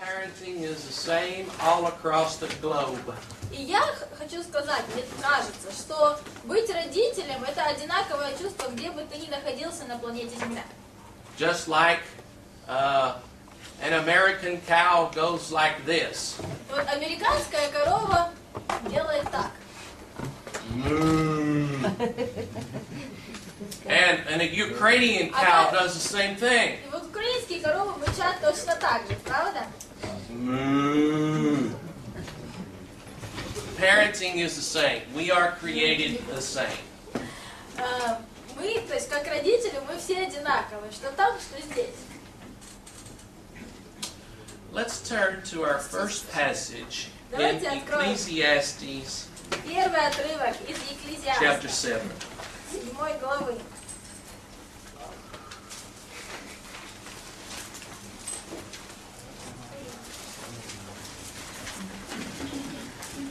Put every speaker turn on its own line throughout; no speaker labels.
parenting is the same all across the globe.
И я хочу сказать, мне кажется, что быть родителем — это одинаковое чувство, где бы ты ни находился на планете Земля.
Just like an American cow goes like this.
Вот американская корова делает так.
And a Ukrainian cow does the same thing.
И вот украинские коровы мычат точно так же, правда?
Parenting is the same. We are created the same.
Мы, то есть как родители, мы все одинаковые, что там, что здесь.
Let's turn to our first passage in Ecclesiastes
Первый отрывок из
chapter
Екклезиаста,
7.
7 главы.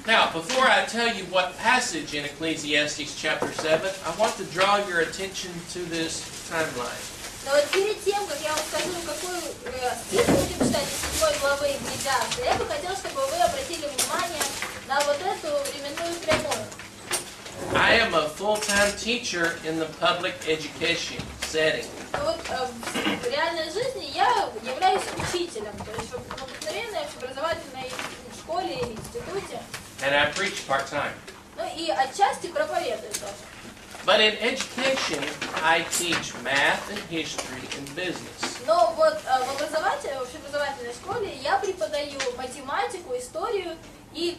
Now, before I tell you what passage in Ecclesiastes chapter 7, I want to draw your attention to this timeline.
Но вот перед тем, как я вам скажу, какой стих будем читать из 7 главы Екклезиаста, я бы хотела, чтобы вы обратили внимание на вот эту временную прямую.
I am a full-time teacher in the public education setting.
Вот в реальной жизни я являюсь учителем, то есть в обыкновенной образовательной школе или институте.
And I preach part-time.
Ну и отчасти проповедую тоже.
But in education, I teach math and history and business.
Но вот в общеобразовательной школе я преподаю математику, историю и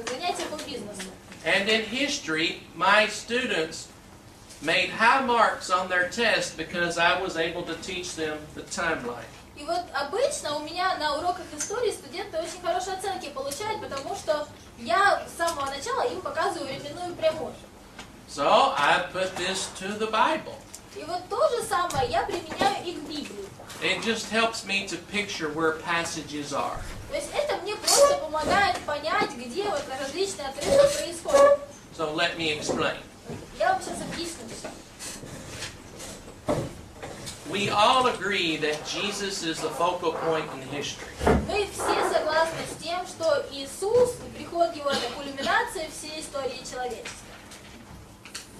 занятия по бизнесу.
And in history, my students made high marks on their test because I was able to teach them the timeline.
И вот обычно у меня на уроках истории студенты очень хорошие оценки получают, потому что я с самого начала им показываю временную прямую.
So I put this to the Bible.
И вот то же самое я применяю и к Библии.
It just helps me to picture where passages are.
То есть это мне просто помогает понять, где вот различные отрывки происходят.
So let me explain.
Я вам сейчас объясню все.
We all agree that Jesus is the focal point in history.
Мы все согласны с тем, что Иисус и приход Его — это кульминация всей истории человечества.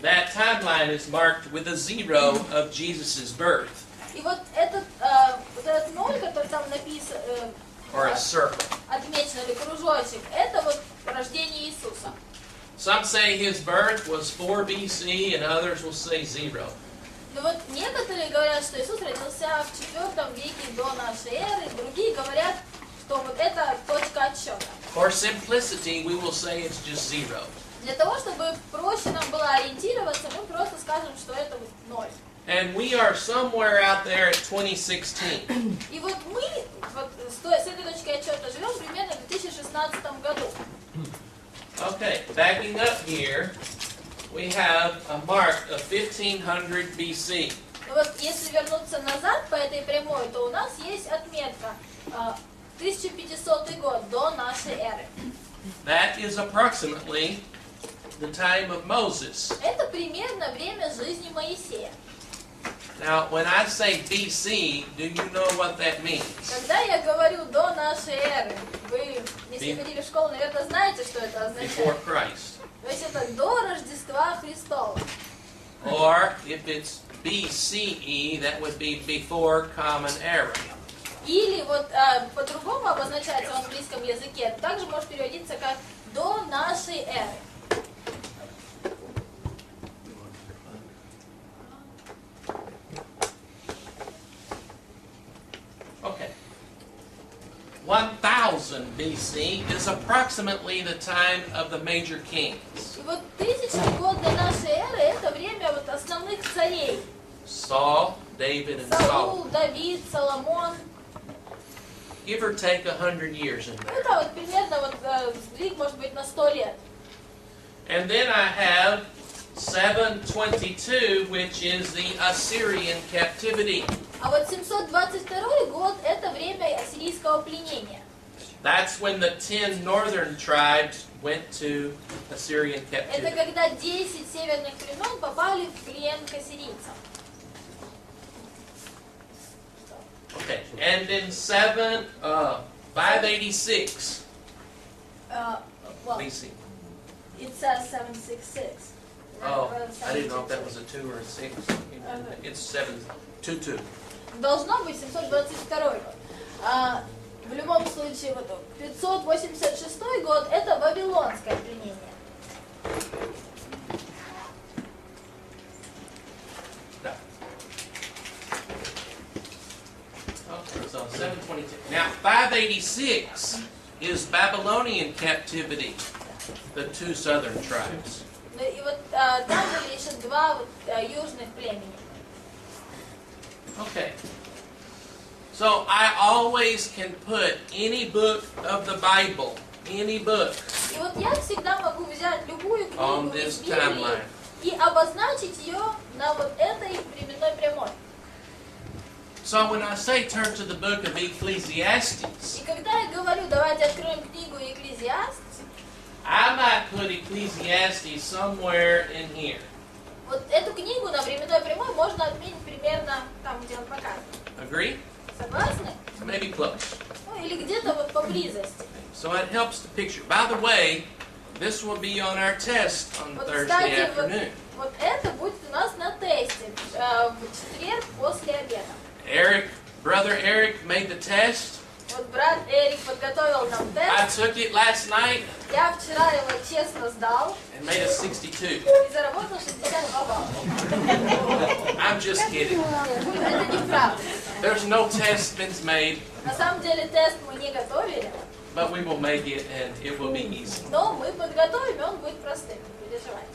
That timeline is marked with a zero of Jesus' birth.
И вот этот ноль, который там написан,
Or a circle.
отмечен, или кружочек, это вот рождение Иисуса.
Some say his birth was 4 BC and others will say 0.
Но вот некоторые говорят, что Иисус родился в 4 веке до нашей эры, другие говорят, что вот это точка отсчета.
For simplicity, we will say it's just 0.
Для того, чтобы проще нам было ориентироваться, мы просто скажем, что это вот 0.
And we are somewhere out there at 2016.
И вот мы вот с этой точки отсчета живем примерно в 2016 году.
Okay, backing up here, we have a mark of 1500 BC.
Но вот если вернуться назад по этой прямой, то у нас есть отметка 1500 год до нашей эры.
That is approximately the time of Moses.
Это примерно время жизни Моисея.
Now, when I say BC, do you know what that means?
Когда я говорю до нашей эры, вы, если ходили в школу, наверное, знаете, что это
Before
означает.
Christ.
То есть это до Рождества Христова.
Or if it's BCE, that would be before Common Era.
Или вот по-другому обозначается в английском языке. Это также может переводиться как до нашей эры.
Okay. 1000 BC is approximately the time of the major kings.
И вот 1000 год до нашей эры — это время вот основных царей.
Saul, David, and
Саул,
Solomon.
Давид, Соломон.
Give or take 100 years in there.
Это вот примерно вот сдвиг может быть на 100 лет.
And then I have 722, which is the Assyrian captivity.
А вот 722 год — это время ассирийского пленения.
That's when the 10 northern tribes went to Assyrian
Это
captivity.
когда 10 северных племен попали в плен к ассирийцам.
Okay, and in 7, 586.
Well,
BC.
it says 766.
Oh, I didn't know if that was a 2 or a 6. It's 722.
Должно быть 722 год. В любом случае, вот 586 год это вавилонское пленение.
No. Okay, so 722. Now, 586 is Babylonian captivity, the 2 southern tribes.
Ну и вот там были еще 2 южных племени.
Okay. So I always can put any book of the Bible, any book,
И вот я всегда могу взять любую
on
книгу из
this
Библии
timeline.
и обозначить ее на вот этой временной прямой.
So when I say turn to the book of Ecclesiastes,
И когда я говорю, давайте откроем книгу Екклезиаст,
I might put Ecclesiastes somewhere in here.
вот эту книгу на временной прямой можно отметить примерно там, где он показан.
Agree?
Согласны?
Maybe close.
Ну или где-то вот поблизости.
So it helps to picture. By the way, this will be on our test on
Вот,
Thursday
кстати,
afternoon.
вот это будет у нас на тесте в четверг после обеда.
Brother Eric made the test.
Вот брат Эрик подготовил нам
I
тест.
took it last night
Я вчера его честно сдал
and made a 62.
и заработал 62 балла.
I'm just kidding.
Это неправда.
There's no test been made,
На самом деле тест мы не готовили,
but we will make it and it will be easy.
но мы подготовим, и он будет простым. Не переживайте.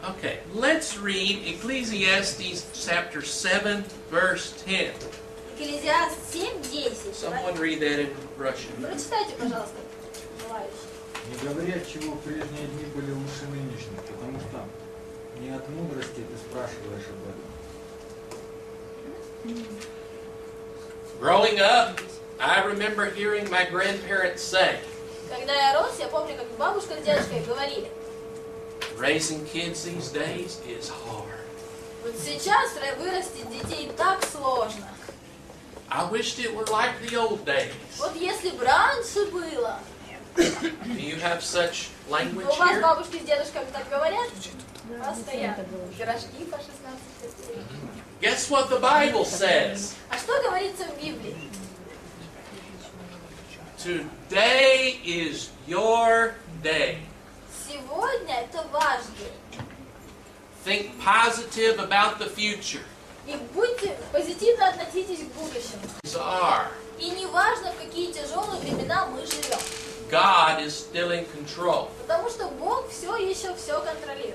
Okay, let's read Ecclesiastes chapter 7, verse 10.
Екклезиаст 7:10.
Someone read that in Russian.
Прочитайте, пожалуйста, желающие.
Не говори, отчего прежние дни были лучше нынешних, потому что не от мудрости ты спрашиваешь об этом.
Growing up, I remember hearing my grandparents say,
Когда я рос, я помню, как бабушка с дедушкой говорили,
raising kids these days is hard.
вот сейчас вырастить детей так сложно.
I wished it were like the old days.
Вот если бы раньше было,
Do you have such language
у вас
here?
бабушки с дедушками так говорят? Постоянно. Пирожки по 16 копеек.
Guess what the Bible says?
А что говорится в Библии?
Today is your day.
Сегодня это ваш день.
Think positive about the future.
И будьте позитивно относитесь к будущему.
These are.
И не важно, в какие тяжелые времена мы живем.
God is still in control.
Потому что Бог все еще все контролирует.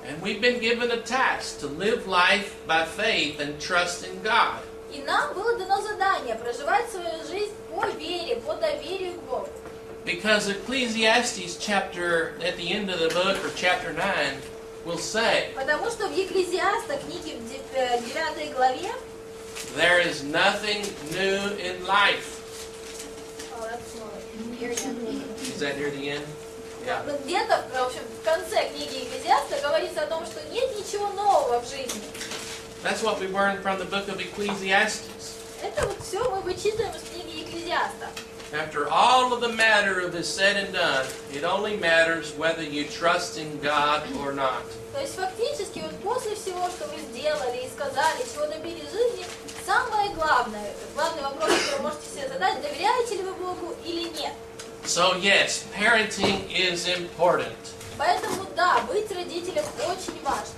And we've been given a task to live life by faith and trust in God.
И нам было дано задание проживать свою жизнь по вере, по доверию к Богу.
Because Ecclesiastes chapter, at the end of the book, or chapter 9, will say,
Потому что в Екклезиаста, книге в 9 главе,
there is nothing new in life. Is that near the end? Yeah.
Ну, где-то, в общем, в конце книги Екклезиаста говорится о том, что нет ничего нового в жизни.
That's what we learned from the book of Ecclesiastes.
Это вот все мы вычитываем из книги Екклезиаста.
After all of the matter of is said and done, it only matters whether you trust in God or not.
То есть фактически вот после всего, что вы сделали и сказали, чего добились в жизни, самое главное, главный вопрос, который вы можете себе задать, доверяете ли вы Богу или нет.
So yes, parenting is important.
Поэтому да, быть родителем очень важно.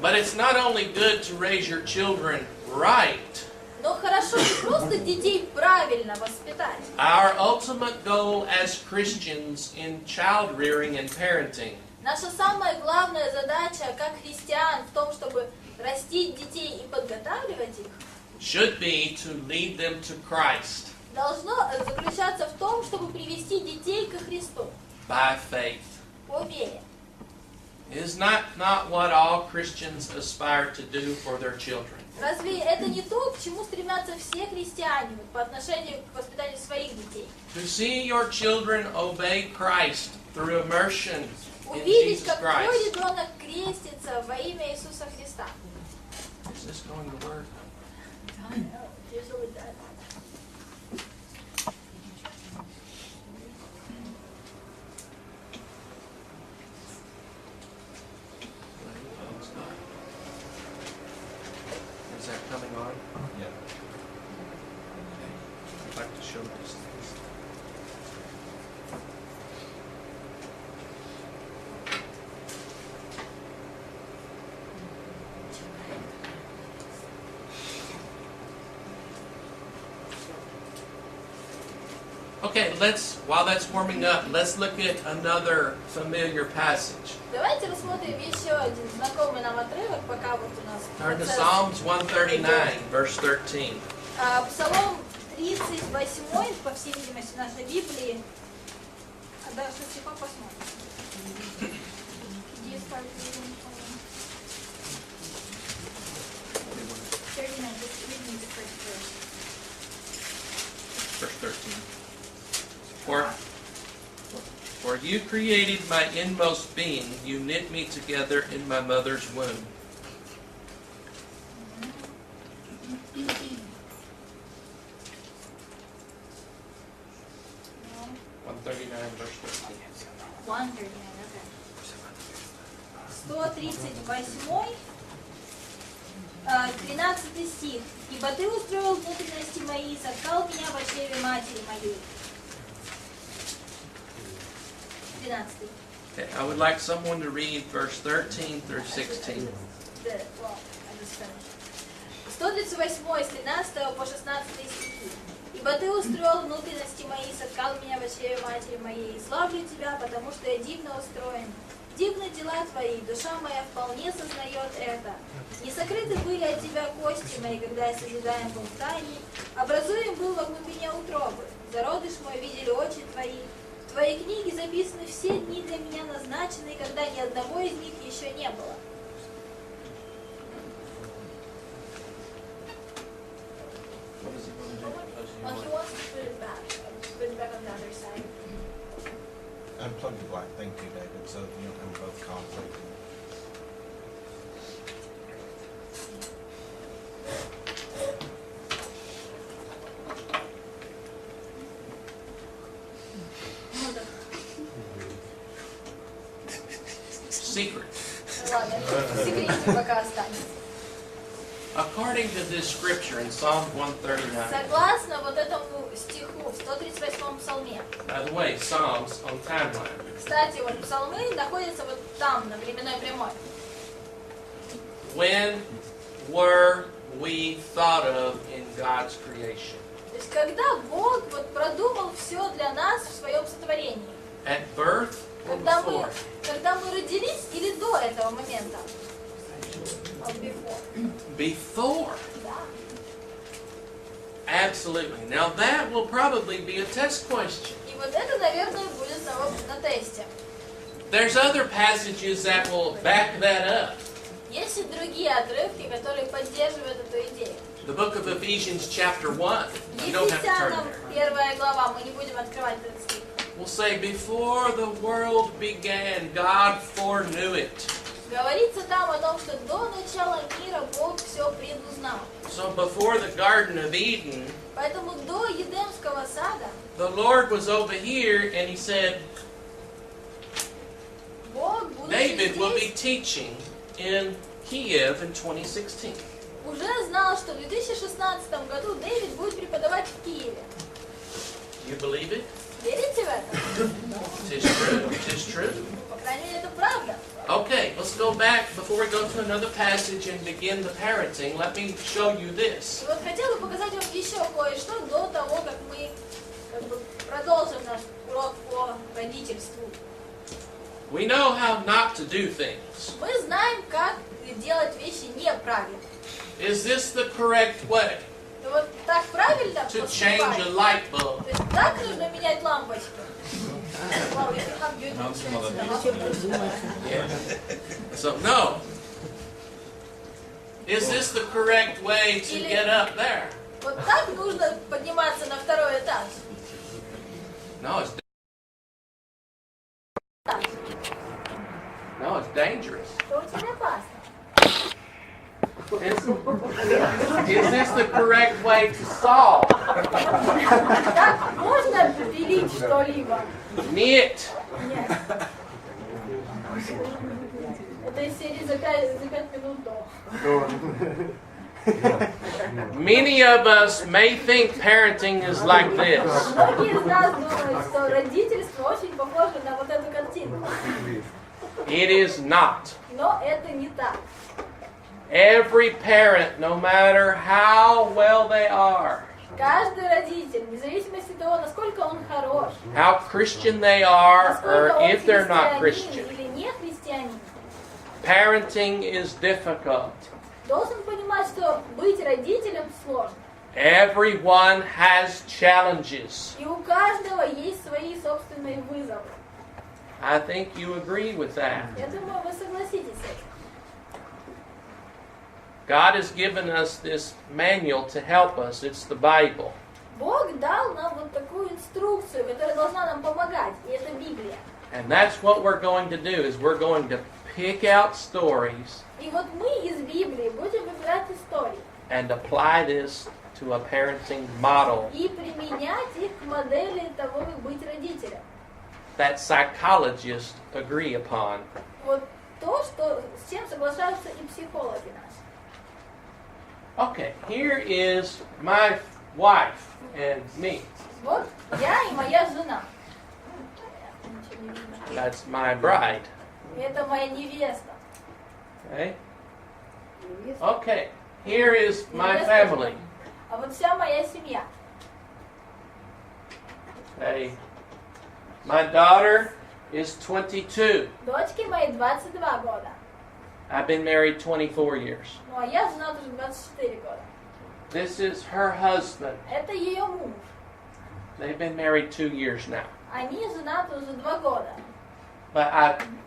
But it's not only good to raise your children right.
Но хорошо не просто детей правильно воспитать.
Our ultimate goal as Christians in child rearing and parenting
Наша самая главная задача как христиан в том, чтобы растить детей и подготавливать их,
should be to lead them to Christ
должно заключаться в том, чтобы привести детей ко Христу
by faith.
по вере.
Is not what all Christians aspire to do for their children.
Разве это не то, к чему стремятся все христиане по отношению к воспитанию своих детей?
To see your children obey Christ through immersion in
Увидеть,
Jesus
как твой
Christ.
ребенок крестится во имя Иисуса Христа.
Is this going to work? show these things. Okay, while that's warming up, let's look at another familiar passage.
Давайте рассмотрим еще один знакомый нам отрывок, пока вот у нас
Turn to
процесс
Psalms
идет.
139, verse 13.
Псалом 38, по всей видимости, в нашей Библии. Да, что стихом посмотрим. Do you start reading from 39, just read me the first verse.
Verse 13. For you created my inmost being, you knit me together in my mother's womb.
No.
139, verse 13.
139, okay. 138, 13 стих. «Ибо ты устроил внутренности мои, соткал меня в чреве матери моей». 13.
Okay, I would like someone to read verse 13 through 16.
138 с 13 по 16 стихи. «Ибо ты устроил внутренности мои, соткал меня в чреве матери моей. Славлю тебя, потому что я дивно устроен. Дивны дела твои, душа моя вполне сознает это. Не сокрыты были от тебя кости мои, когда я созидаем был в тайне, образуем был во глубине утробы. Зародыш мой видели очи твои. В твоей книге записаны все дни для меня назначенные, когда ни одного из них еще не было».
What does he want to do?
Well, he wants to put it back on the other side.
Unplug the black thing too, David, so you don't have both conflict.
Secret.
Ну ладно, в секрете пока останется.
According to this scripture in Psalm 139,
Согласно вот этому стиху в 138 псалме.
by the way, Psalms on timeline.
Кстати, вот псалмы находятся вот там, на временной прямой.
When were we thought of in God's creation?
То есть когда Бог вот продумал все для нас в своем сотворении.
At birth or before?
Когда мы родились или до этого момента? Before.
Before.
Да.
Absolutely. Now that will probably be a test question.
И вот это, наверное, будет на тесте.
There's other passages that will back that up.
Есть и другие отрывки, которые поддерживают эту идею.
The book of Ephesians chapter 1. You don't have to turn
Ефесянам
there.
1 глава, мы не будем открывать этот стих.
We'll say, before the world began, God foreknew it.
Говорится там о том, что до начала мира Бог все предузнал.
So before the Garden of Eden,
Поэтому до Едемского сада
the Lord was over here and he said,
Бог, будучи
David will be
здесь,
teaching in Kiev in 2016.
уже знал, что в 2016 году Дэвид будет преподавать в Киеве.
You believe it?
Верите в это?
Tis true. Tis true.
По крайней мере, это правда.
Okay, let's go back before we go to another passage and begin the parenting. Let me show you this.
И вот хотела показать вам еще кое-что до того, как мы продолжим наш урок по родительству.
We know how not to do things.
Мы знаем, как делать вещи неправильно.
Is this the correct way
И вот так правильно
to change a
поступать?
light bulb?
То есть так нужно менять лампочки. Well, if you have good insurance, then
Yeah. So, no. Is this the correct way to get up there?
вот так нужно подниматься на второй этаж.
No, it's
Так,
no, it's dangerous.
это очень опасно.
Is this the correct way to solve?
Так можно пилить что-либо?
Knit.
Нет. Это из серии за 5 минут до.
Many of us may think parenting is like this.
Многие из нас думают, что родительство очень похоже на вот эту картинку.
It is not.
Но это не так.
Every parent, no matter how well they are,
Каждый родитель, вне зависимости от того, насколько он хорош,
how Christian they are,
насколько
or
он
if they're not
христианин
Christian,
или не христианин,
parenting is difficult.
должен понимать, что быть родителем сложно.
Everyone has challenges.
И у каждого есть свои собственные вызовы.
I think you agree with that.
Я думаю, вы согласитесь с этим.
God has given us this manual to help us. It's the Bible.
Бог дал нам вот такую инструкцию, которая должна нам помогать, и это Библия.
And that's what we're going to do, is we're going to pick out stories
И вот мы из Библии будем выбирать истории
and apply this to a parenting model
и применять их к модели того, как быть родителем.
that psychologists agree upon.
Вот то, что, с чем соглашаются и психологи наши.
Okay, here is my wife and me.
Вот я и моя жена.
That's my bride.
Это моя невеста.
Okay? Okay, here is my family.
А вот вся моя семья.
Okay. My daughter is 22.
Дочке моей 22 года.
I've been married 24 years.
Ну а я жена уже 24 года.
This is her husband.
Это ее муж.
They've been married 2 years now.
Они женаты уже 2 года.
But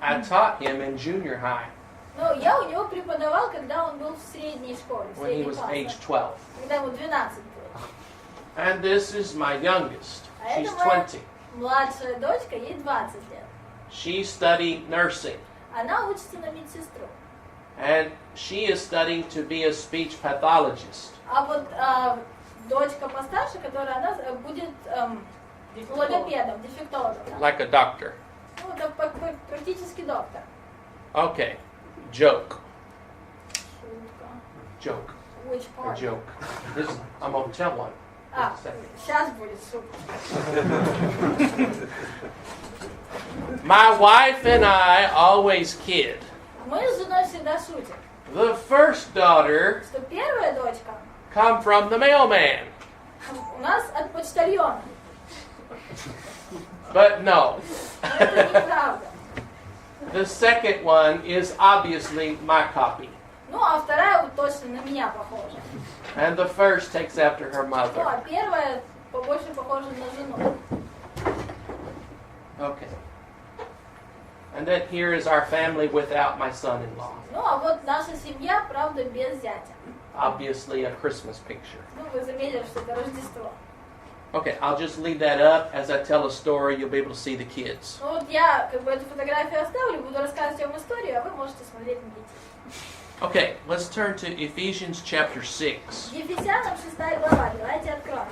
I taught him in junior high
Но я у него преподавал, когда он был в средней школе, в
when he
средней
was age
классе.
12.
Когда ему 12 было.
And this is my youngest.
А
She's
это моя
20.
младшая дочка, ей 20 лет.
She studied nursing.
Она учится на медсестру.
And she is studying to be a speech pathologist.
А вот дочка постарше, которая она будет логопедом, дефектологом. Да?
Like a doctor.
Ну, это практически доктор.
Okay. Joke.
Шутка.
Joke.
Which
A
part?
joke. This, I'm going to tell one.
А,
Just a second.
сейчас будет шутка.
My wife and I always kid.
Мы с женой всегда шутим,
The first daughter
что первая дочка
come from the mailman.
у нас от почтальона.
But no.
Но это неправда.
The second one is obviously my copy.
Ну, а вторая вот точно на меня похожа.
And the first takes after her
Ну,
mother.
а первая побольше похожа на жену.
Okay. And then here is our family without my son-in-law.
Ну, а вот наша семья, правда, без зятя.
Obviously a Christmas picture.
Ну, вы заметили, что это Рождество.
Okay, I'll just leave that up. As I tell a story, you'll be able to see the kids.
Ну, вот я как бы эту фотографию оставлю, буду рассказывать вам историю, а вы можете смотреть на детей.
Okay, let's turn to Ephesians chapter 6.
Ефесянам 6 глава, давайте откроем.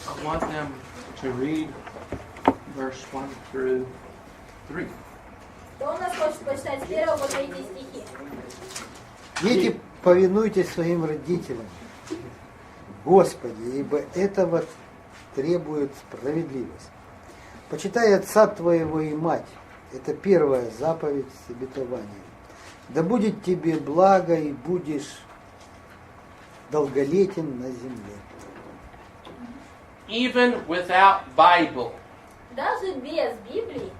I want them to read verse 1 through 3.
Кто у нас хочет почитать с 1 по 3 стихи?
Дети, повинуйтесь своим родителям, Господи, ибо этого требует справедливость. Почитай отца твоего и мать. Это первая заповедь с обетованием. Да будет тебе благо и будешь долголетен на земле.
Even without Bible,
Даже без Библии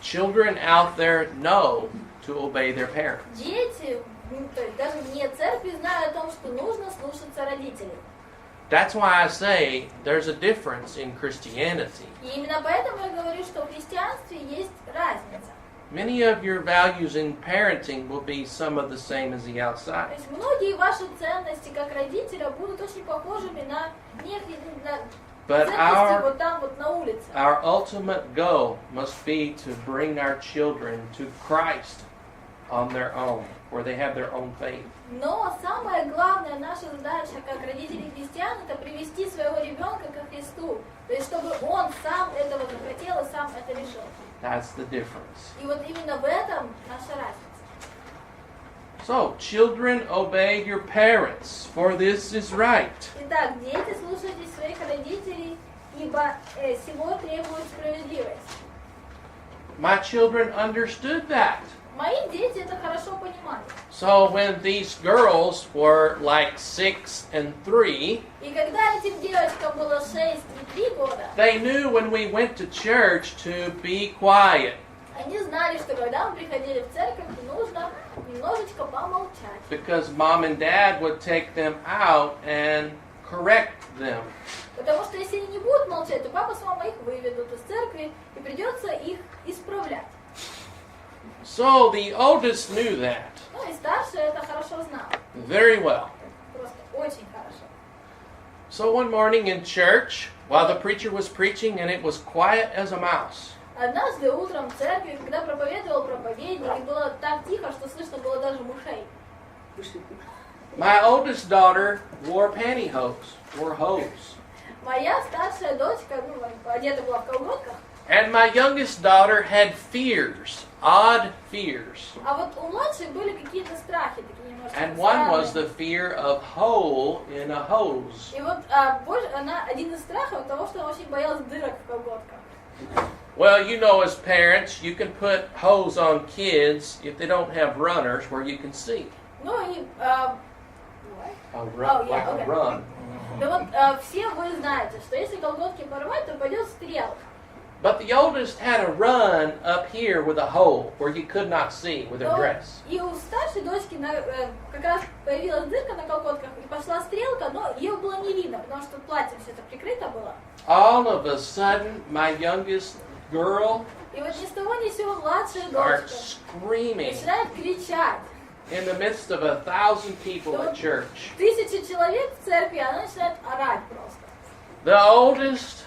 children out there know to obey their parents.
дети, то есть даже вне церкви, знают о том, что нужно слушаться родителей.
That's why I say there's a difference in Christianity.
И именно поэтому я говорю, что в христианстве есть разница.
Many of your values in parenting will be some of the same as the
То
outside.
есть многие ваши ценности как родителя будут очень похожими на
But
ценности вот там вот на улице.
our ultimate goal must be to bring our children to Christ on their own. or they have their own faith.
Но самая главная наша задача, как родителей христиан, это привести своего ребенка ко Христу. То есть, чтобы он сам этого захотел и сам это решил.
That's the difference.
И вот именно в этом наша разница.
So, children, obey your parents, for this is right.
Итак, дети, слушайтесь своих родителей, ибо сего требует справедливость.
My children understood that.
Мои дети это хорошо понимали.
So when these girls were like 6 and 3,
И когда этим девочкам было 6 и 3 года,
they knew when we went to church to be quiet
они знали, что когда мы приходили в церковь, нужно немножечко помолчать.
because mom and dad would take them out and correct them.
Потому что если они не будут молчать, то папа с мамой их выведут из церкви, и придется их исправлять.
So the oldest knew that
Ну и старший это хорошо знал.
very well.
Просто очень хорошо.
So one morning in church, while the preacher was preaching and it was quiet as a mouse,
Однажды утром в церкви, когда проповедовал проповедник, и было так тихо, что слышно было даже мышей.
my oldest daughter wore pantyhose, or hose.
Моя старшая дочка, одета была в колготках,
And my youngest daughter had fears, odd fears.
а вот у младшей были какие-то страхи, такие немножко
And one was
странные.
the fear of hole in a hose.
И вот один из страхов того, что она очень боялась дырок в колготках.
Well, you know, as parents, you can put hose on kids if they don't have runners where you can see.
Ну и
A run,
yeah,
like
okay.
a run.
да вот все вы знаете, что если колготки порвать, то пойдет стрелка.
But the oldest had a run up here with a hole where you could not see with her
Но
dress.
и у старшей дочки как раз появилась дырка на колготках, и пошла стрелка, но ее было не видно, потому что платьем все это прикрыто было.
All of a sudden, my youngest girl
И вот ни с того ни с сего младшая
starts
дочка
screaming
начинает кричать.
in the midst of 1,000 people at church.
1000 человек в церкви, она начинает орать просто.
The oldest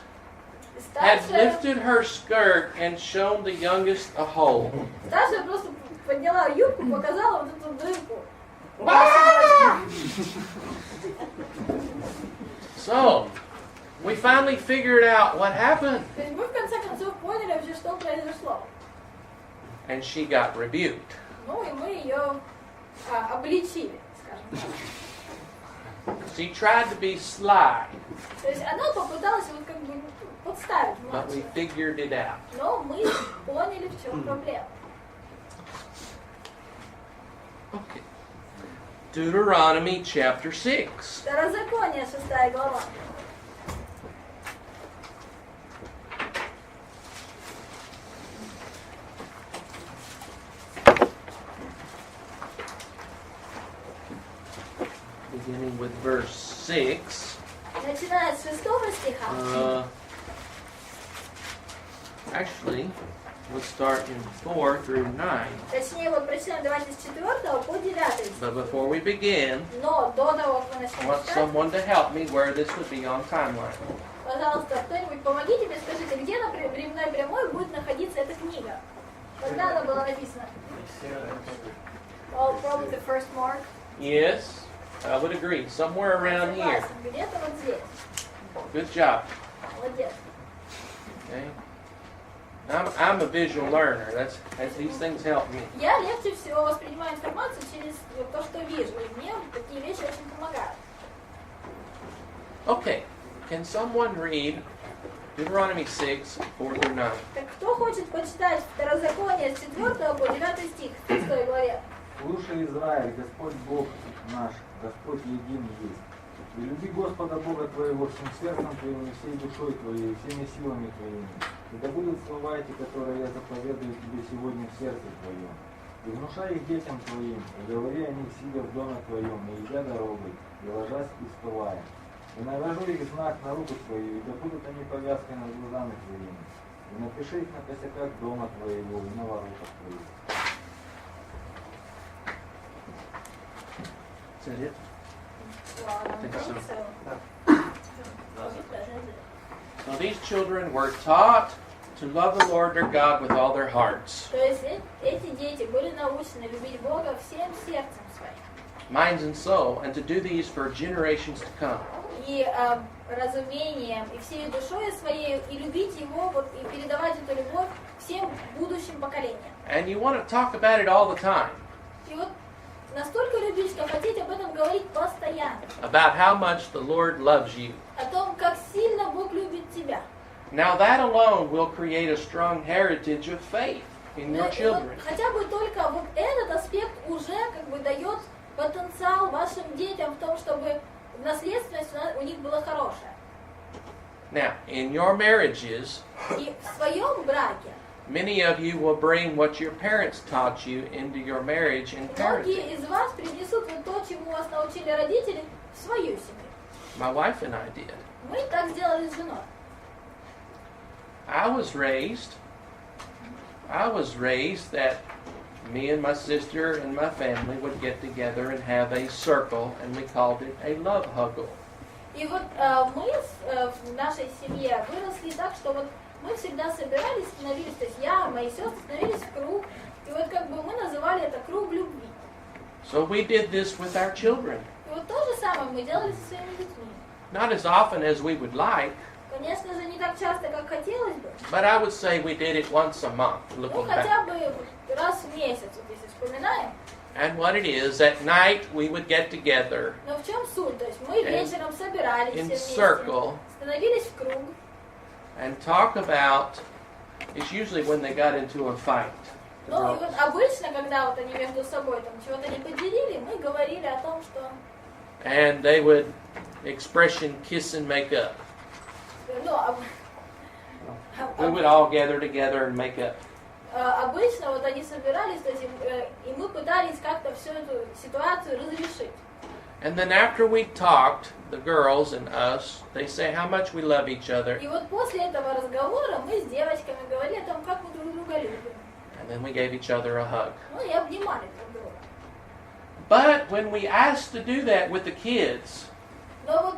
И
had
старшая
lifted her skirt and shown the youngest a hole.
просто подняла юбку, показала вот эту дырку.
So, we finally figured out what happened,
То есть мы в конце концов поняли вообще, что произошло.
and she got rebuked.
Ну и мы ее обличили, скажем так.
She tried to be sly,
То есть она попыталась вот как бы подставить
but we
младшую.
figured it out.
Но мы поняли, в чем проблема.
Okay. Deuteronomy chapter 6.
Второзаконие, 6 глава.
Beginning with verse 6.
Начиная с 6 стиха.
Actually, let's start in 4 through 9.
Точнее, вот прочитаем давайте с 4 по 9.
But before we begin,
Но до того, как мы
I
начнем
want
читать,
someone to help me where this would be on timeline.
пожалуйста, кто-нибудь помогите мне, скажите, где на временной прямой будет находиться эта книга? Когда она была написана? Oh, probably the first mark.
Yes, I would agree. Somewhere around here.
Согласен, где-то вот здесь.
Good job.
Молодец.
Okay. I'm a visual learner. These things help me.
Я легче всего воспринимаю информацию через то, что вижу. И мне такие вещи очень помогают.
Okay. Can someone read Deuteronomy 6, 4 through 9?
Так кто хочет почитать Второзаконие с 4 по 9 стих в 6 главе?
Слушай, Израиль, Господь Бог наш, Господь един есть. И люби Господа Бога твоего всем сердцем твоим, и всей душой твоей, и всеми силами твоими. И да будут слова эти, которые я заповедую тебе сегодня в сердце твоем. И внушай их детям твоим, и говори о них, сидя в доме твоем, и идя дорогой, и ложась и вставая. И наложу их знак на руку твою, и да будут они повязкой над глазами твоими. И напиши их на косяках дома твоего и на воротах твоих.
Is that it? think so. So these children were taught to love the Lord their God with all their hearts,
То есть эти дети были научены любить Бога всем сердцем своим.
minds, and soul, and to do these for generations to come.
И разумением, и всей душой своей, и любить Его, вот, и передавать эту любовь всем будущим поколениям.
And you want to talk about it all the time,
И вот настолько любить, что хотите об этом говорить постоянно.
about how much the Lord loves you.
О том, как сильно Бог любит тебя.
Now that alone will create a strong heritage of faith in your
Ну, и вот
children.
хотя бы только вот этот аспект уже как бы дает потенциал вашим детям в том, чтобы наследственность у них была хорошая.
Now, in your marriages,
И в своем браке
many of you will bring what your parents taught you into your marriage and parenting.
многие из вас принесут вот то, чему вас научили родители, в свою семью.
My wife and I did.
Мы так сделали с женой.
I was raised that me and my sister and my family would get together and have a circle, and we called it a love huggle.
И вот мы в нашей семье выросли так, что вот мы всегда собирались, становились, то есть я, мои сестры становились в круг, и вот как бы мы называли это круг любви.
So we did this with our children.
И вот то же самое мы делали со своими детьми.
Not as often as we would like,
Конечно же, не так часто, как хотелось бы,
but I would say we did it once a month,
ну
looking
хотя
back.
бы раз в месяц, вот если вспоминаем.
And what it is, at night we would get together
Но в чем суть? То есть мы вечером собирались
in
все вместе,
circle
становились в круг,
and talk about, it's usually when they got into a fight. the
ну и вот
girls.
обычно, когда вот они между собой там чего-то не поделили, мы говорили о том, что
And they would expression kiss and make up.
ну,
We would all gather together and make up.
обычно вот они собирались, то есть, и мы пытались как-то всю эту ситуацию разрешить.
And then after we talked, the girls and us, they say how much we love each other.
И вот после этого разговора мы с девочками говорили о том, как мы друг друга любим.
And then we gave each other a hug.
Ну и обнимали друг друга.
But when we asked to do that with the kids,
Но вот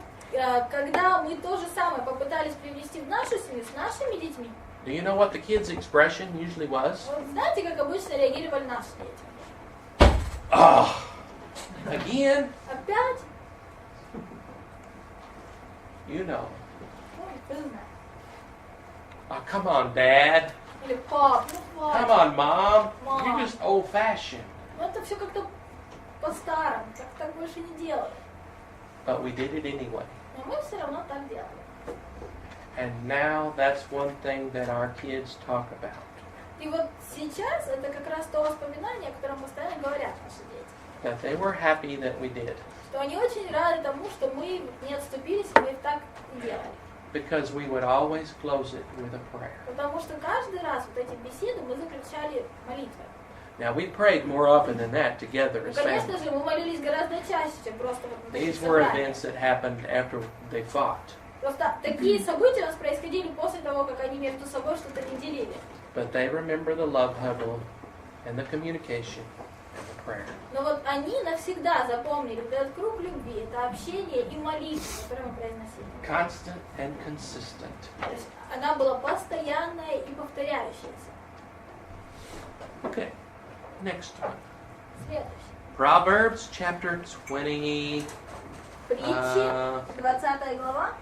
когда мы то же самое попытались привнести в нашу семью с нашими детьми,
do you know what the kids' expression usually was?
вот знаете, как обычно реагировали наши дети?
Oh, again?
Опять?
You know.
Ну, ты знаешь.
Oh, come on, Dad.
Или пап, ну
Come
хватит.
on, Mom.
Mom.
You're just old-fashioned.
Ну это все как-то по-старому, так больше не делали.
But we did it anyway.
Но мы все равно так делали.
And now that's one thing that our kids talk about.
И вот сейчас это как раз то воспоминание, о котором постоянно говорят наши дети.
That they were happy that we did.
Что они очень рады тому, что мы не отступились, мы так и делали.
Because we would always close it with a prayer.
Потому что каждый раз вот эти беседы мы заключали молитвой.
Now we prayed more often than that together
Ну,
as
конечно
family.
же, мы молились гораздо чаще, чем просто вот на таких
These were
собраниях.
events that happened after they fought.
Просто такие события у нас происходили после того, как они между собой что-то не делили.
But they remember the love huddle and the communication and the prayer.
Но вот они навсегда запомнили вот этот круг любви, это общение и молитва, которую мы произносили.
Constant and consistent.
То есть она была постоянная и повторяющаяся.
Okay, next one.
Следующий.
Proverbs chapter 20.
Притчи, 20 глава.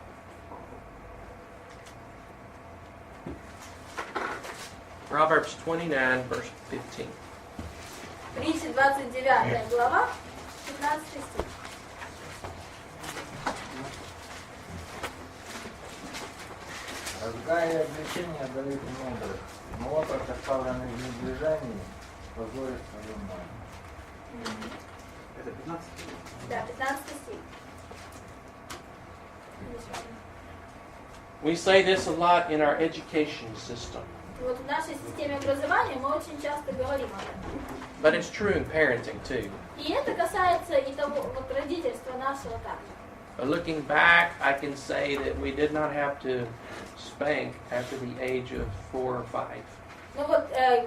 Proverbs 29, verse 15.
Притчи, 29 глава, 15 стих.
Разгар и обличение дают мудрость, но отрок, оставленный в недлежании, позорит свою мать.
Это 15.
Да, 15 стих.
We say this a lot in our education system,
Вот в нашей системе образования мы очень часто говорим об этом.
but it's true in parenting too.
И это касается и того вот родительства нашего также.
But looking back, I can say that we did not have to spank after the age of 4 or 5.
Ну вот,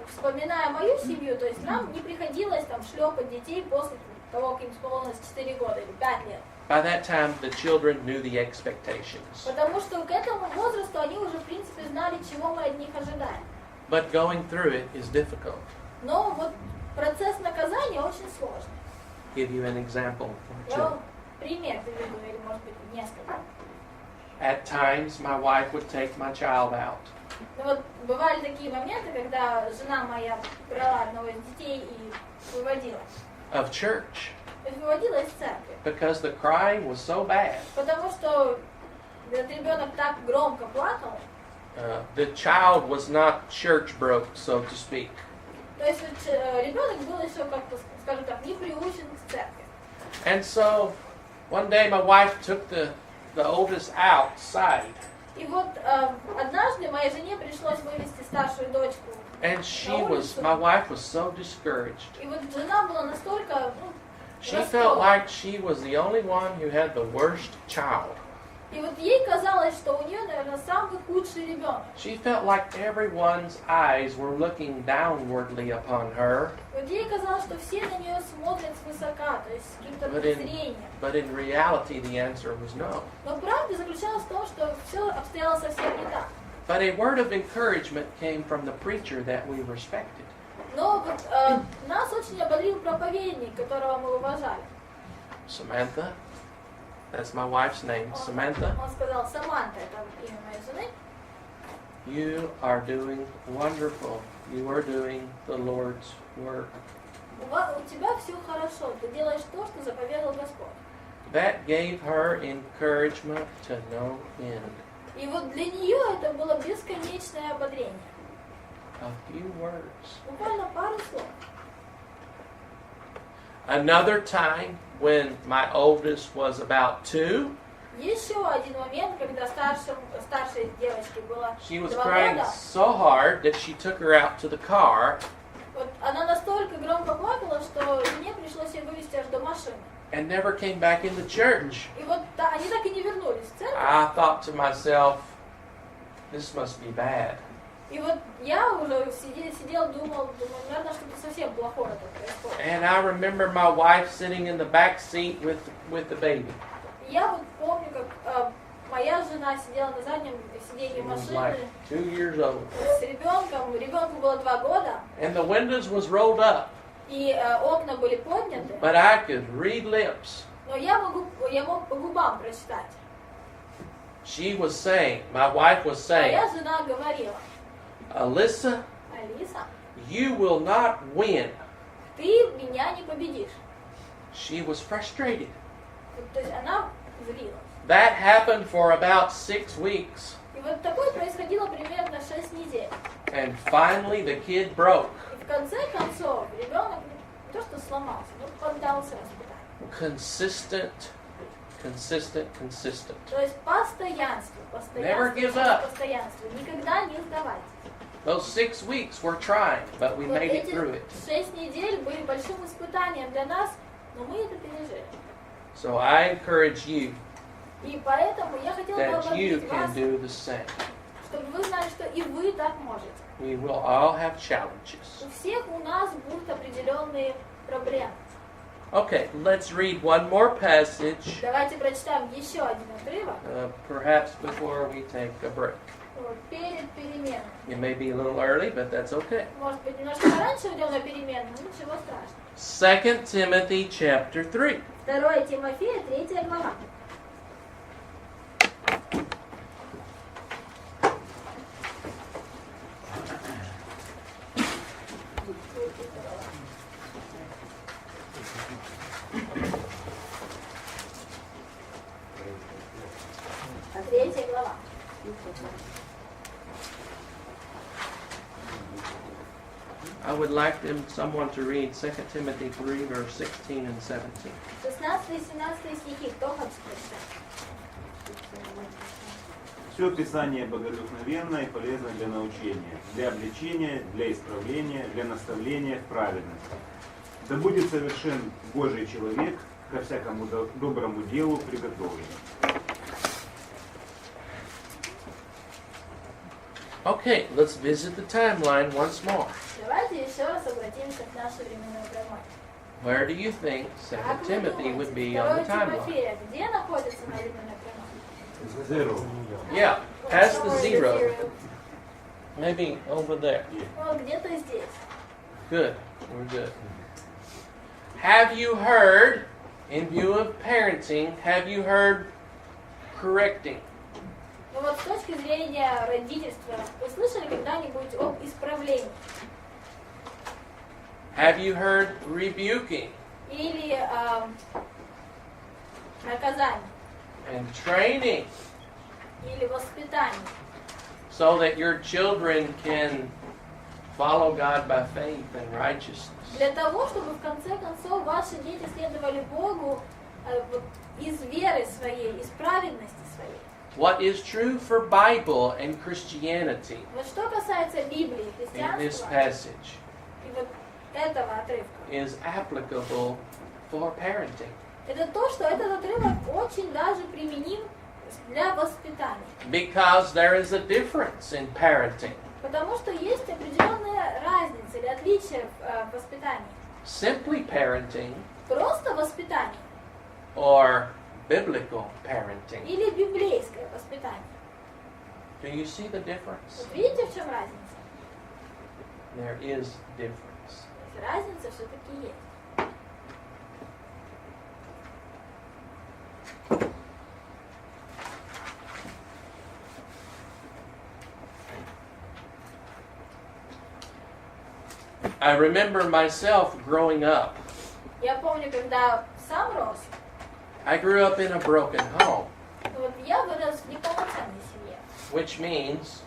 вспоминая мою семью, то есть нам не приходилось там шлепать детей после того, как им исполнилось 4 года или 5 лет.
by that time the children knew the expectations.
Потому что к этому возрасту они уже, в принципе, знали, чего мы от них ожидаем.
But going through it is difficult.
Но вот процесс наказания очень сложный.
Give you an example.
Я вам пример приведу, или, может быть, несколько.
At times, my wife would take my child out.
Ну вот бывали такие моменты, когда жена моя брала одного из детей и выводила.
Of church.
То есть выводила из церкви.
Because the crying was so bad.
Потому что этот ребенок так громко плакал.
The child was not church broke, so to speak.
То есть ребенок был еще, как-то, скажем так, не приучен к церкви.
And so, one day my wife took the oldest outside.
И вот однажды моей жене пришлось вывести старшую дочку.
And my wife was so discouraged.
И вот жена была настолько,
She felt like she was the only one who had the worst child.
И вот ей казалось, что у нее, наверное, самый худший ребенок.
She felt like everyone's eyes were looking downwardly upon her.
Вот ей казалось, что все на нее смотрят свысока, то есть с каким-то презрением.
But in reality, the answer was no.
Но правда заключалась в том, что все обстояло совсем не так.
But a word of encouragement came from the preacher that we respected.
Но вот нас очень ободрил проповедник, которого мы уважали.
Samantha, that's my wife's name, Samantha.
Он сказал: Саманта, это имя моей жены.
You are doing wonderful. You are doing the Lord's work.
У тебя все хорошо, ты делаешь то, что заповедал Господь.
That gave her encouragement to no end.
И вот для нее это было бесконечное ободрение.
A few words.
Буквально пару слов.
Another time when my oldest was about 2,
Еще один момент, когда старшей девочке было
she was
2
crying
года.
so hard that she took her out to the car
Вот она настолько громко плакала, что мне пришлось ее вывести аж до машины.
and never came back into church.
И вот они так и не вернулись в церковь.
I thought to myself, this must be bad.
И вот я уже сидел, думал, наверное, что-то совсем плохое тут происходит.
And I remember my wife sitting in the back seat with the baby.
И я вот помню, как моя жена сидела на заднем сиденье
She was like
машины
2 years old.
с ребенком. Ребенку было 2 года,
And the windows was rolled up,
и окна были подняты.
but I could read lips.
Но я мог по губам прочитать.
She was saying, my wife was saying,
Моя жена говорила:
Alyssa,
Алиса,
you will not win.
ты меня не победишь.
She was frustrated.
То есть она злилась.
That happened for about 6 weeks.
И вот такое происходило примерно 6 недель.
And finally the kid broke.
И в конце концов ребенок не то что сломался, но поддался испытанию.
Consistent.
То есть постоянство,
Never give up.
постоянство. Никогда не сдавайтесь.
Those 6 weeks were trying, but we
Вот
made it
эти
through it.
6 недель были большим испытанием для нас, но мы это пережили.
So I encourage you
И поэтому я хотела бы
that you
ободрить
can
вас,
do the same.
чтобы вы знали, что и вы так можете.
We will all have challenges.
У всех у нас будут определенные проблемы.
Okay, let's read one more passage,
Давайте прочитаем еще один отрывок.
perhaps before we take a break.
Вот, перед переменой.
It may be a little early, but that's okay.
Может быть, немножко пораньше уйдем на перемену, но ничего страшного.
2 Timothy chapter 3.
2 Тимофея, 3 глава. А 3 глава.
I would like someone to read 2 Timothy 3, verse 16 and 17.
16 и 17 стихи. Кто хочет прочитать?
Все Писание богодухновенно и полезно для научения, для обличения, для исправления, для наставления в праведности. Да будет совершен Божий человек, ко всякому доброму делу приготовлен.
Okay, let's visit the timeline once more.
Давайте еще раз обратимся к нашей временной грамматике.
Where do you think
Как
2
вы
Timothy would
думаете,
be on
2
the timeline?
Тимофея где находится на временной прямой?
Zero.
Yeah, past the
Somewhere in
zero. Maybe over there.
Вот где-то здесь.
Good. We're good. Have you heard, in view of parenting, have you heard correcting?
Ну вот с точки зрения родительства, вы слышали когда-нибудь об исправлении?
Have you heard rebuking
Или наказании?
and training
Или воспитании?
so that your children can follow God by faith and righteousness?
Для того, чтобы в конце концов ваши дети следовали Богу вот, из веры своей, из праведности своей.
What is true for Bible and Christianity
Вот что касается Библии,
in this
христианства
passage
и вот этого отрывка,
is applicable for parenting.
это то, что этот отрывок очень даже применим для воспитания.
Because there is a difference in parenting.
Потому что есть определенная разница или отличие в воспитании.
Simply parenting
Просто воспитание
or biblical parenting.
или библейское воспитание.
Do you see the difference?
Вот видите, в чем разница?
There is difference.
То есть разница все-таки есть.
I remember myself growing up.
Я помню, когда сам рос,
I grew up in a broken home,
вот я вырос в неполноценной семье.
which means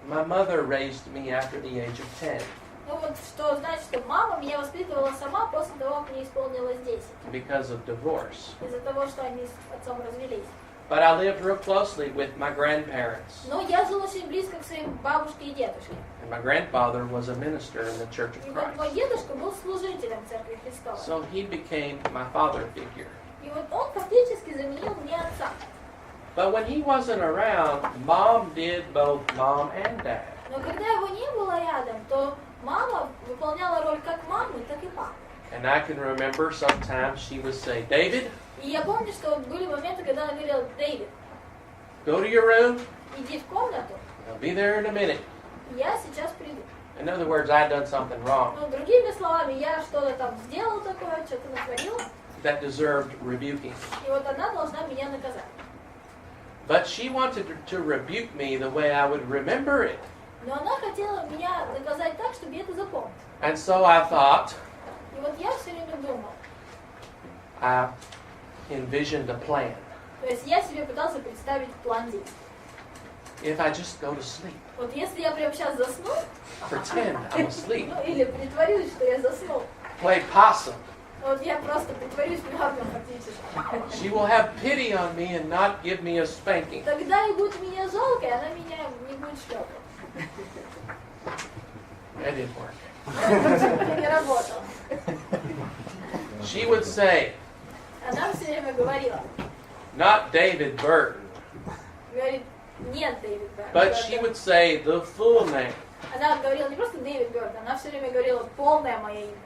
my mother raised me after the age of 10
Ну вот что значит, что мама меня воспитывала сама после того, как мне исполнилось 10.
because of divorce.
Из-за того, что они с отцом развелись.
But I lived real closely with my grandparents.
Но я жил очень близко к своим бабушке и дедушке.
And my grandfather was a minister in the Church
И
of
вот мой
Christ.
дедушка был служителем Церкви Христовой.
So he became my father figure.
И вот он фактически заменил мне отца.
But when he wasn't around, Mom did both mom and dad.
Но когда его не было рядом, то мама выполняла роль как мамы, так и папы.
And I can remember sometimes she would say, David,
И я помню, что вот были моменты, когда она говорила: Дэвид,
go to your room.
иди в комнату,
I'll be there in a minute.
я сейчас приду.
In other words, I'd done something wrong
Ну, другими словами, я что-то там сделал такое, что-то натворила,
that deserved rebuking.
и вот она должна меня наказать.
But she wanted to rebuke me the way I would remember it.
Но она хотела меня наказать так, чтобы я это запомнил.
And so I thought,
И вот я все время думал,
I envisioned a plan.
то есть я себе пытался представить план действий.
If I just go to sleep,
Вот если я прямо сейчас засну,
pretend I'm asleep,
ну или притворюсь, что я заснул,
play possum,
вот я просто притворюсь мертвым фактически,
she will have pity on me and not give me a spanking.
тогда и будет меня жалко, и она меня не будет шлепать.
That didn't work.
Это не работало.
She would say,
Она все время говорила,
not David Burton,
говорит, нет, Дэвид Бёрд.
but she would say the full name.
Она говорила не просто Дэвид Бёрд, она все время говорила полное мое имя.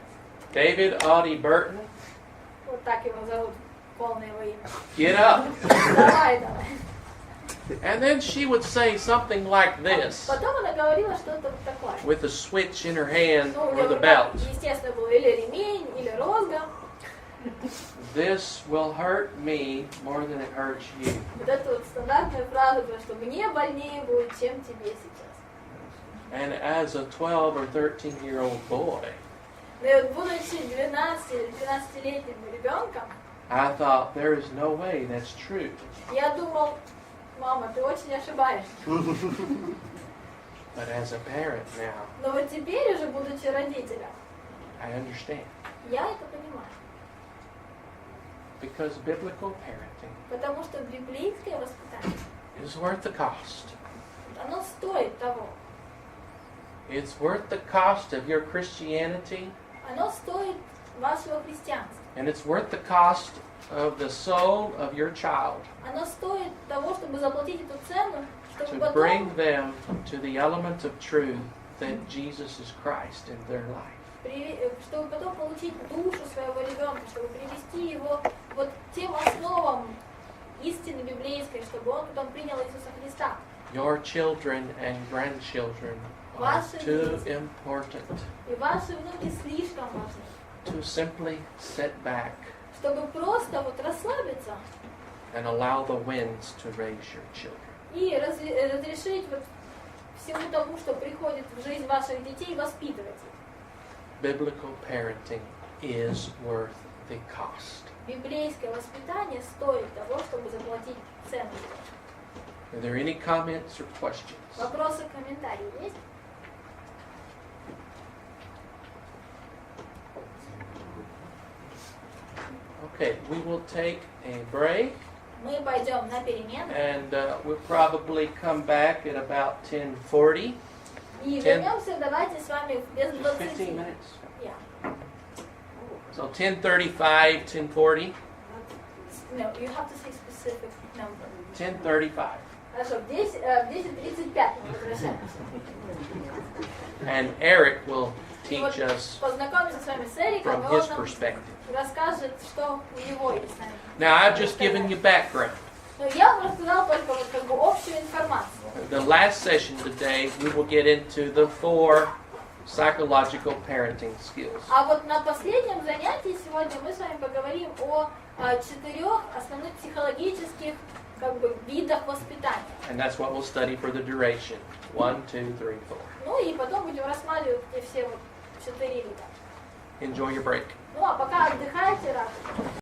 David Audie Burton,
Вот так его зовут, полное его имя.
get up.
Давай, давай.
And then she would say something like this,
Потом она говорила что-то такое.
with a switch in her hand
Ну, у
or
нее в
the
руках,
belt.
естественно, был или ремень, или розга.
This will hurt me more than it hurts you.
Вот это вот стандартная фраза, потому что мне больнее будет, чем тебе сейчас.
And as a 12 or 13-year-old boy,
Но и вот будучи 12 или 13-летним ребенком,
I thought, there is no way that's true.
я думал, мама, ты очень ошибаешься.
But as a parent now,
Но вот теперь уже, будучи родителем,
I understand.
я это понимаю.
Because biblical parenting
Потому что библейское воспитание,
is worth the cost.
оно стоит того.
It's worth the cost of your Christianity,
Оно стоит вашего христианства.
and it's worth the cost of the soul of your child
Оно стоит того, чтобы заплатить эту цену, чтобы
to bring
потом
them to the element of truth that Jesus is Christ in their life.
чтобы потом получить душу своего ребенка, чтобы привести его вот тем основам истины библейской, чтобы он потом принял Иисуса Христа.
Your children and grandchildren are too important
И ваши внуки слишком важны,
to simply sit back
чтобы просто вот расслабиться
and allow the winds to raise your children.
и разрешить вот всему тому, что приходит в жизнь ваших детей, воспитывать их.
Biblical parenting is worth the cost.
Библейское воспитание стоит того, чтобы заплатить цену.
Are there any comments or questions?
Вопросы, комментарии есть?
Okay, we will take a break
Мы пойдем на перемену
and we'll probably come back at about 10:40.
и вернемся, давайте с вами без
15
20.
minutes.
Yeah.
So 10:35, 10:40,
No, you have to say specific number.
10:35.
Хорошо, в 10:35 мы возвращаемся.
And Eric will
И вот
teach us
познакомимся с вами с Эриком,
from
и
his
он нам
perspective.
расскажет, что у него есть.
Now, I've just given you background.
Ну, я вам рассказала только вот как бы общую информацию.
The last session today, we will get into the 4 psychological parenting skills.
А вот на последнем занятии сегодня мы с вами поговорим о 4 основных психологических как бы видах воспитания.
And that's what we'll study for the duration. 1, 2, 3, 4.
Ну и потом будем рассматривать эти все вот 4 вида.
Enjoy your break.
Ну а пока отдыхайте, радуйтесь.